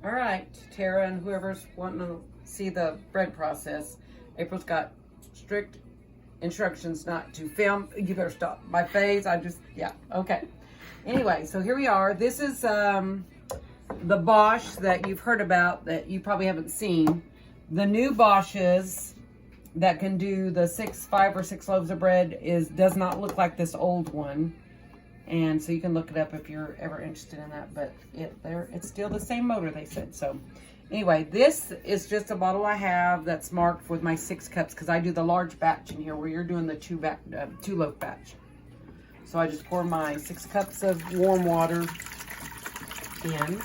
All right, Tara and whoever's wanting to see the bread process, April's got strict instructions not to film. You better stop. My face, yeah, okay. Anyway, so here we are. This is the Bosch that you've heard about that you probably haven't seen. The new Bosches that can do the 5 or 6 loaves of bread does not look like this old one. And so you can look it up if you're ever interested in that, but it's still the same motor, they said. So anyway, this is just a bottle I have that's marked with my 6 cups because I do the large batch in here where you're doing the 2 loaf batch. So I just pour my 6 cups of warm water in.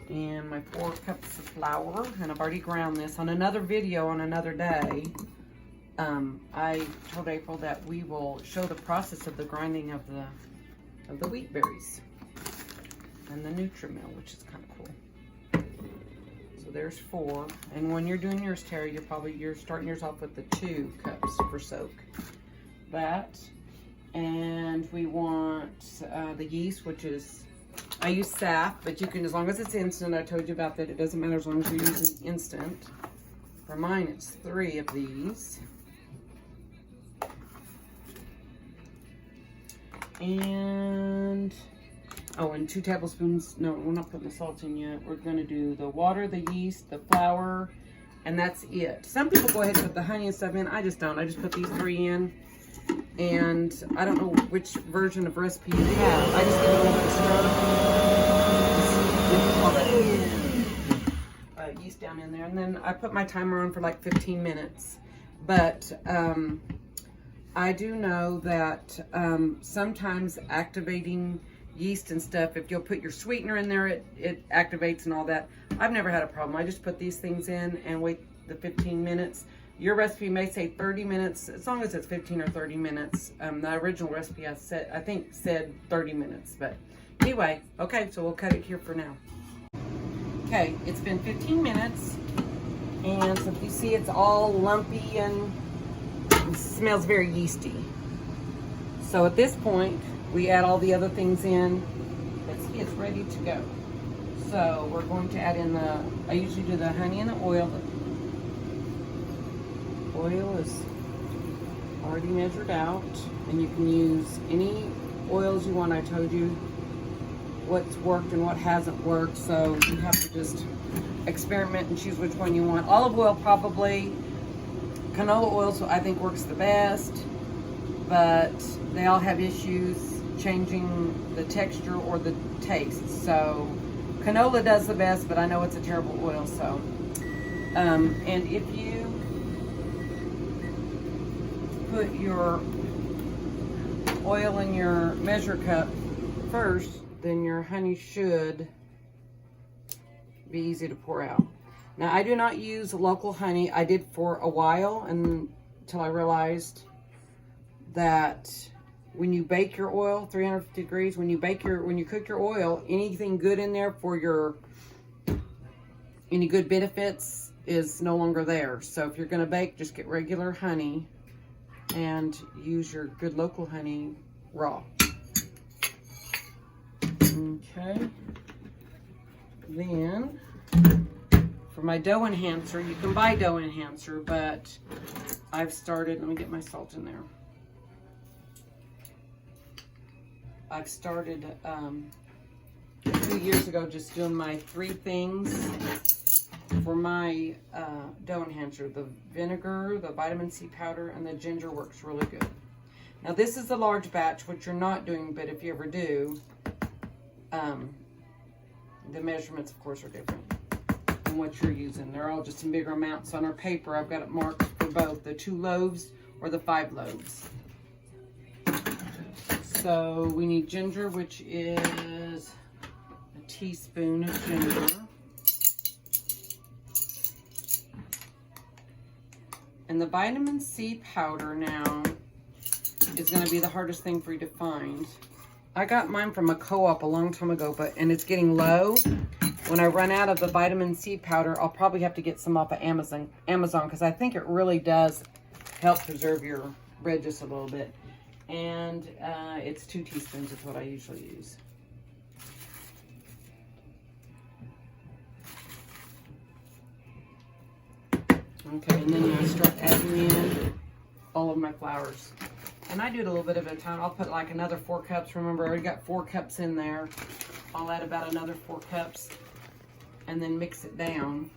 And my 4 cups of flour, and I've already ground this on another video on another day. I told April that we will show the process of the grinding of the wheat berries and the Nutri-Mill, which is kind of cool. So there's 4, and when you're doing yours, Terry, you're starting yours off with the 2 cups for soak. That, and we want the yeast, which is I use SAF, but you can, as long as it's instant. I told you about that. It doesn't matter as long as you're using instant. For mine, it's 3 of these. And 2 tablespoons. No, we're not putting the salt in yet. We're going to do the water, the yeast, the flour, and that's it. Some people go ahead and put the honey and stuff in. I just don't. I just put these 3 in. And I don't know which version of recipe you have. I just get a little bit of yeast down in there. And then I put my timer on for like 15 minutes. But I do know that sometimes activating yeast and stuff, if you'll put your sweetener in there, it activates and all that. I've never had a problem. I just put these things in and wait the 15 minutes. Your recipe may say 30 minutes, as long as it's 15 or 30 minutes. The original recipe I think said 30 minutes, but anyway, okay, so we'll cut it here for now. Okay, it's been 15 minutes, and so if you see it's all lumpy and it smells very yeasty. So at this point, we add all the other things in. It's ready to go. So we're going to add in I usually do the honey and the oil. Oil is already measured out, and you can use any oils you want. I told you what's worked and what hasn't worked, so you have to just experiment and choose which one you want. Olive oil probably. Canola oil, so I think works the best, but they all have issues changing the texture or the taste. So canola does the best, but I know it's a terrible oil. So and if you put your oil in your measure cup first, then your honey should be easy to pour out. Now, I do not use local honey. I did for a while until I realized that when you bake your oil, 350 degrees, when you cook your oil, anything good in there for any good benefits is no longer there. So if you're gonna bake, just get regular honey and use your good local honey raw. Okay. Then for my dough enhancer, you can buy dough enhancer, but I've started, let me get my salt in there. I've started 2 years ago just doing my 3 things for my dough enhancer. The vinegar, the vitamin C powder, and the ginger works really good. Now this is the large batch, which you're not doing, but if you ever do, the measurements of course are different than what you're using. They're all just in bigger amounts. On our paper, I've got it marked for both the 2 loaves or the 5 loaves. So we need ginger, which is a teaspoon of ginger. And the vitamin C powder now is going to be the hardest thing for you to find. I got mine from a co-op a long time ago, and it's getting low. When I run out of the vitamin C powder, I'll probably have to get some off of Amazon because I think it really does help preserve your bread just a little bit. and it's 2 teaspoons is what I usually use. Okay, and then I start adding in all of my flours. And I do it a little bit at a time. I'll put like another 4 cups. Remember, I already got 4 cups in there. I'll add about another 4 cups and then mix it down.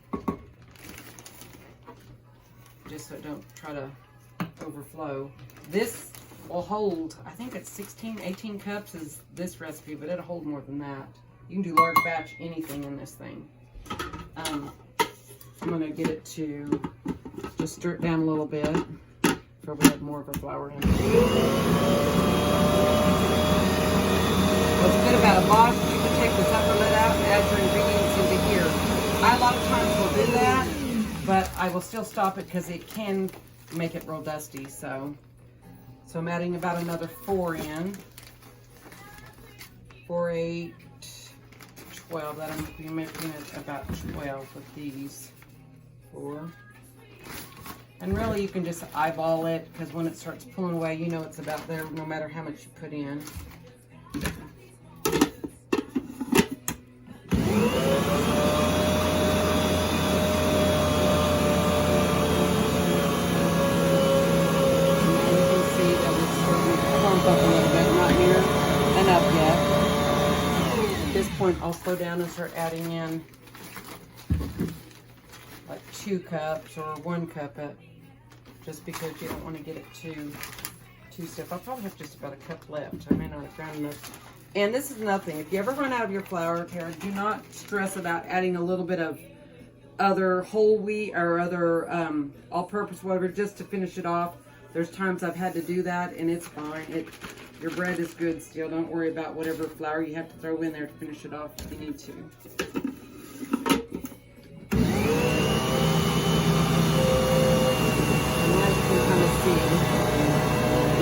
Just so it don't try to overflow. This will hold, I think it's 16, 18 cups is this recipe, but it'll hold more than that. You can do large batch anything in this thing. I'm gonna get it to just stir it down a little bit. Probably add more of the flour in. What's good about a box, you can take the tupper lid out and add your ingredients into here. I a lot of times will do that, but I will still stop it because it can make it real dusty. So I'm adding about another 4 in. 4, 8, 12. That'll be making it about 12 with these 4. And really, you can just eyeball it, because when it starts pulling away, you know it's about there, no matter how much you put in. I'll slow down and start adding in like 2 cups or 1 cup just because you don't want to get it too stiff. I'll probably have just about a cup left. I may not have ground enough. And this is nothing. If you ever run out of your flour, Tara, do not stress about adding a little bit of other whole wheat or other all-purpose whatever just to finish it off. There's times I've had to do that, and it's fine. Your bread is good still. Don't worry about whatever flour you have to throw in there to finish it off if you need to. And as you can kind of see,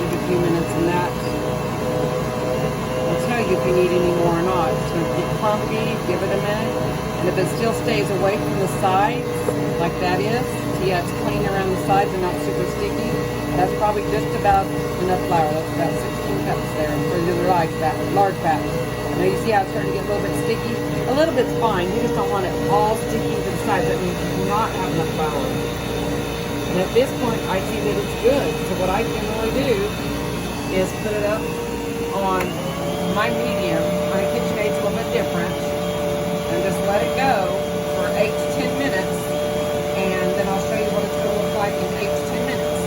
give a few minutes and that will tell you if you need any more or not. It's going to get clumpy, give it a minute. And if it still stays away from the sides, like that is, see how it's clean around the sides and not super sticky, that's probably just about enough flour. That's about 16 cups there for your large batch. Now you see how it's starting to get a little bit sticky? A little bit's fine. You just don't want it all sticky to the side. That means you do not have enough flour. And at this point, I see that it's good. So what I generally do is put it up on my medium. My KitchenAid's a little bit different. And just let it go for 8 to 10 minutes. And then I'll show you what it's going to look like in 8 to 10 minutes.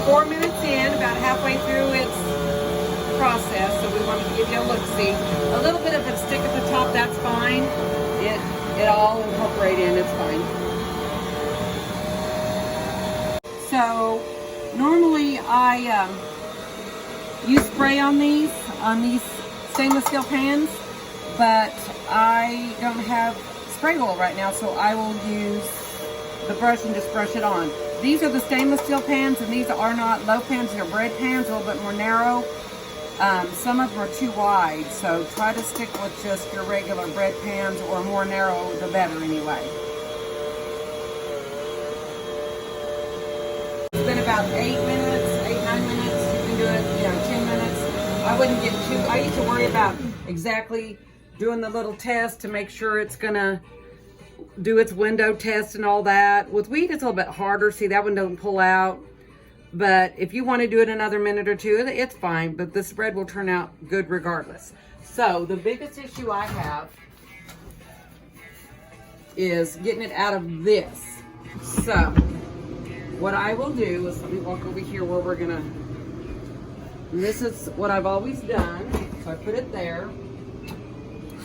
4 minutes in, about halfway through its process, so we want to give you a look-see. A little bit of a stick at the top, that's fine. It all incorporate in, it's fine. So normally I use spray on these stainless steel pans, but I don't have spray oil right now, so I will use the brush and just brush it on. These are the stainless steel pans, and these are not loaf pans. They're bread pans, a little bit more narrow. Some of them are too wide, so try to stick with just your regular bread pans, or more narrow, the better anyway. It's been about 8 minutes, 9 minutes. You can do it, 10 minutes. I wouldn't get too, I used to worry about exactly doing the little test to make sure it's gonna do its window test and all that. With wheat, it's a little bit harder. See, that one doesn't pull out. But if you want to do it another minute or two, it's fine. But this bread will turn out good regardless. So the biggest issue I have is getting it out of this. So what I will do is, let me walk over here where we're gonna, and this is what I've always done. So I put it there.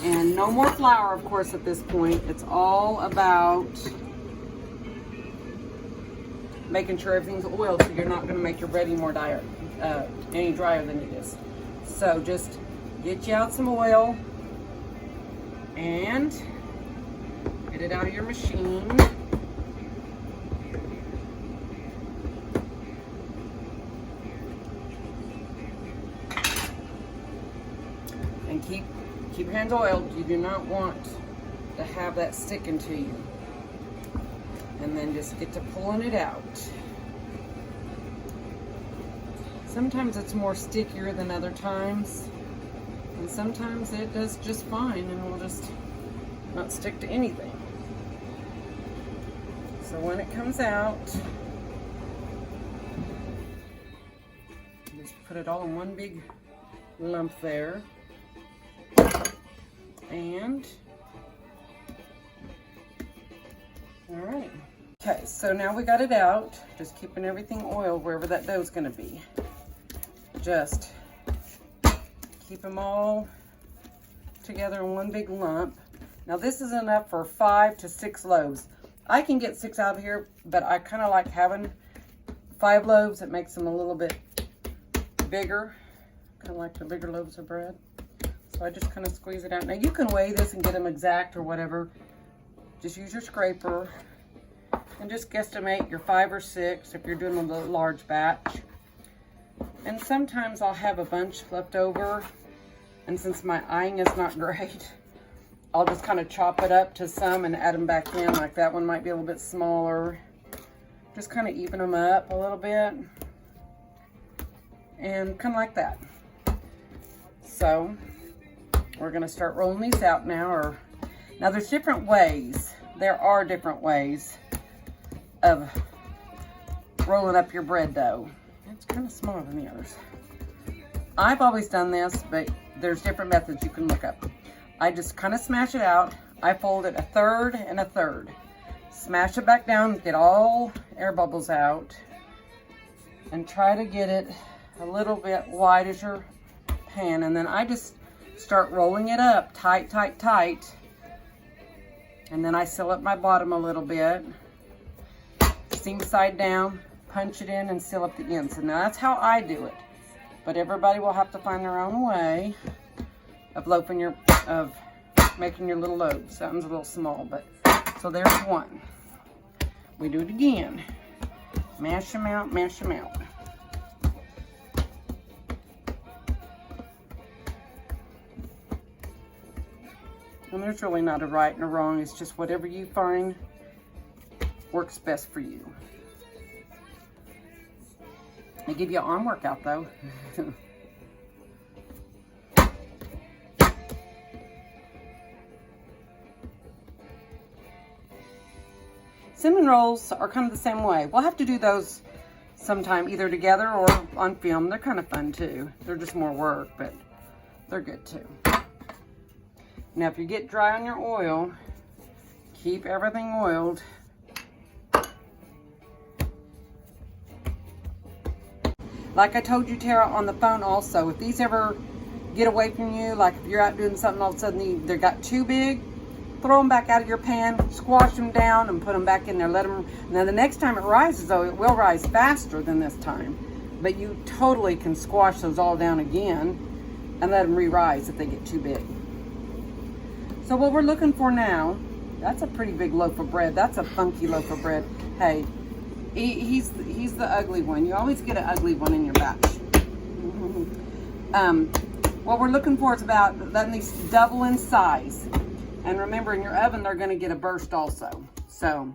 And no more flour, of course, at this point. It's all about making sure everything's oiled, so you're not going to make your bread any drier than it is. So just get you out some oil and get it out of your machine. And keep your hands oiled. You do not want to have that sticking to you. And then just get to pulling it out. Sometimes it's more stickier than other times. And sometimes it does just fine and will just not stick to anything. So when it comes out, just put it all in one big lump there. And, all right. Okay, so now we got it out. Just keeping everything oiled wherever that dough's gonna be. Just keep them all together in one big lump. Now this is enough for 5 to 6 loaves. I can get 6 out of here, but I kind of like having 5 loaves. It makes them a little bit bigger, kind of like the bigger loaves of bread. So I just kind of squeeze it out. Now you can weigh this and get them exact or whatever. Just use your scraper and just guesstimate your 5 or 6 if you're doing a large batch. And sometimes I'll have a bunch left over, and since my eyeing is not great, I'll just kind of chop it up to some and add them back in. Like that one might be a little bit smaller. Just kind of even them up a little bit. And kind of like that. So we're going to start rolling these out now. Now there's different ways. There are different ways of rolling up your bread dough. It's kind of smaller than the others. I've always done this, but there's different methods you can look up. I just kind of smash it out. I fold it 1/3 and 1/3. Smash it back down, get all air bubbles out, and try to get it a little bit wide as your pan. And then I just start rolling it up tight, tight, tight. And then I seal up my bottom a little bit. Seam side down, punch it in, and seal up the ends. And that's how I do it. But everybody will have to find their own way of making your little loaves. Sounds a little small, but so there's one. We do it again. Mash them out, mash them out. And there's really not a right and a wrong. It's just whatever you find works best for you. They give you an arm workout though. Cinnamon rolls are kind of the same way. We'll have to do those sometime, either together or on film. They're kind of fun too. They're just more work, but they're good too. Now, if you get dry on your oil, keep everything oiled. Like I told you, Tara, on the phone also, if these ever get away from you, like if you're out doing something, all of a sudden they got too big, throw them back out of your pan, squash them down, and put them back in there. Let them. Now the next time it rises, though, it will rise faster than this time. But you totally can squash those all down again and let them re-rise if they get too big. So what we're looking for now, that's a pretty big loaf of bread. That's a funky loaf of bread. Hey, he's the ugly one. You always get an ugly one in your batch. What we're looking for is about letting these double in size. And remember, in your oven, they're going to get a burst also. So,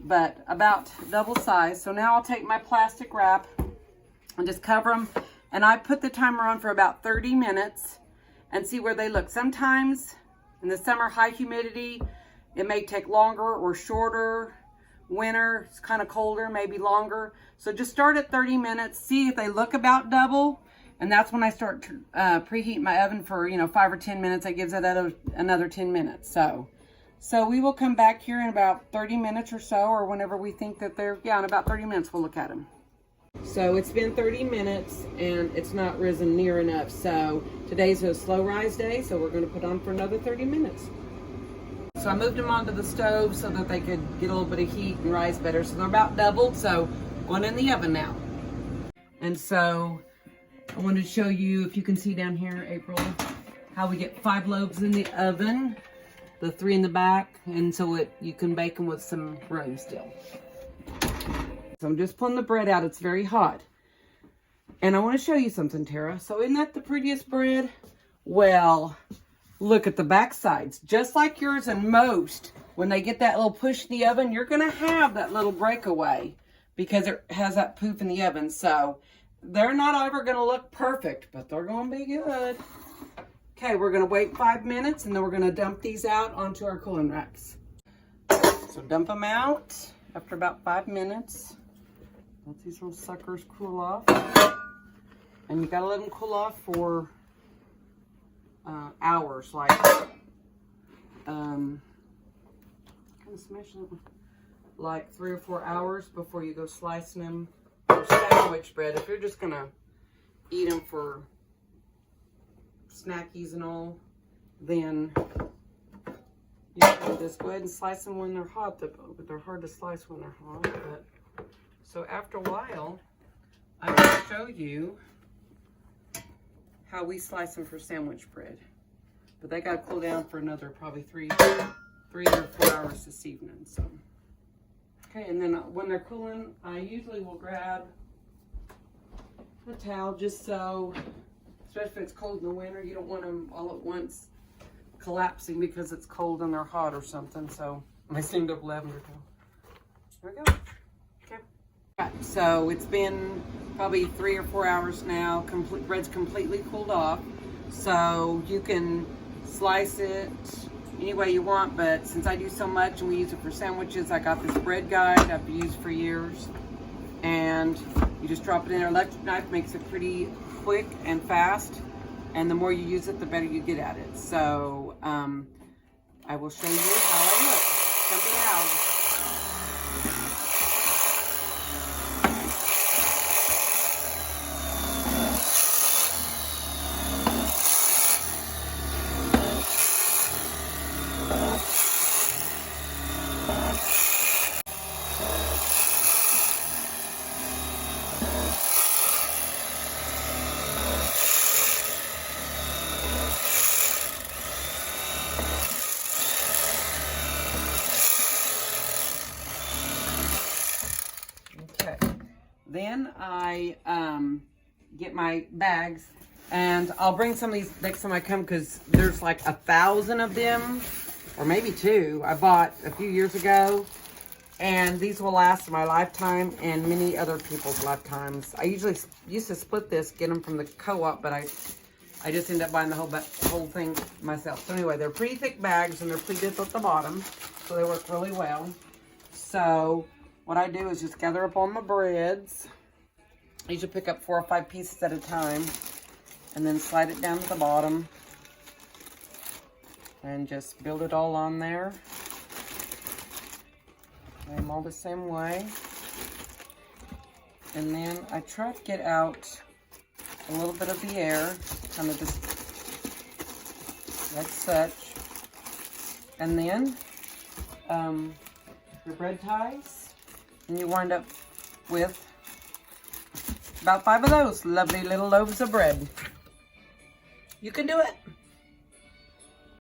but about double size. So now I'll take my plastic wrap and just cover them. And I put the timer on for about 30 minutes and see where they look. Sometimes in the summer, high humidity, it may take longer or shorter. Winter, it's kind of colder, maybe longer. So just start at 30 minutes, see if they look about double. And that's when I start to preheat my oven for, 5 or 10 minutes. That gives it another 10 minutes. So we will come back here in about 30 minutes or so, or whenever we think that they're, in about 30 minutes, we'll look at them. So it's been 30 minutes and it's not risen near enough. So today's a slow rise day, so we're going to put on for another 30 minutes. So I moved them onto the stove so that they could get a little bit of heat and rise better. So they're about doubled, so going in the oven now. And so I wanted to show you, if you can see down here, April, how we get 5 loaves in the oven, the 3 in the back, and so you can bake them with some room still. So I'm just pulling the bread out. It's very hot. And I want to show you something, Tara. So isn't that the prettiest bread? Well, look at the back sides. Just like yours and most, when they get that little push in the oven, you're going to have that little breakaway because it has that poof in the oven. So they're not ever going to look perfect, but they're going to be good. Okay, we're going to wait 5 minutes, and then we're going to dump these out onto our cooling racks. So dump them out after about 5 minutes. Let these little suckers cool off. And you got to let them cool off for hours, like kind of smash them, like 3 or 4 hours before you go slicing them for sandwich bread. If you're just going to eat them for snackies and all, then you can just go ahead and slice them when they're hot, but they're hard to slice when they're hot. But so after a while, I'm going to show you how we slice them for sandwich bread. But they got to cool down for another probably 3 or 4 hours this evening. So okay, and then when they're cooling, I usually will grab a towel, just so, especially if it's cold in the winter, you don't want them all at once collapsing because it's cold and they're hot or something. So I steamed up lavender towel. There we go. Okay. Right, so it's been probably 3 or 4 hours now. Bread's completely cooled off. So you can slice it any way you want, but since I do so much and we use it for sandwiches, I got this bread guide I've used for years. And you just drop it in. An electric knife makes it pretty quick and fast. And the more you use it, the better you get at it. So I will show you how I look. Jumping out. Then I get my bags, and I'll bring some of these next time I come because there's like 1,000 of them, or maybe 2. I bought a few years ago, and these will last my lifetime and many other people's lifetimes. I usually used to split this, get them from the co-op, but I just end up buying the whole thing myself. So anyway, they're pretty thick bags, and they're pleated at the bottom, so they work really well. So what I do is just gather up all my breads. I usually pick up 4 or 5 pieces at a time, and then slide it down to the bottom and just build it all on there. Lay them all the same way. And then I try to get out a little bit of the air, kind of just like such. And then your bread ties, and you wind up with about 5 of those lovely little loaves of bread. You can do it.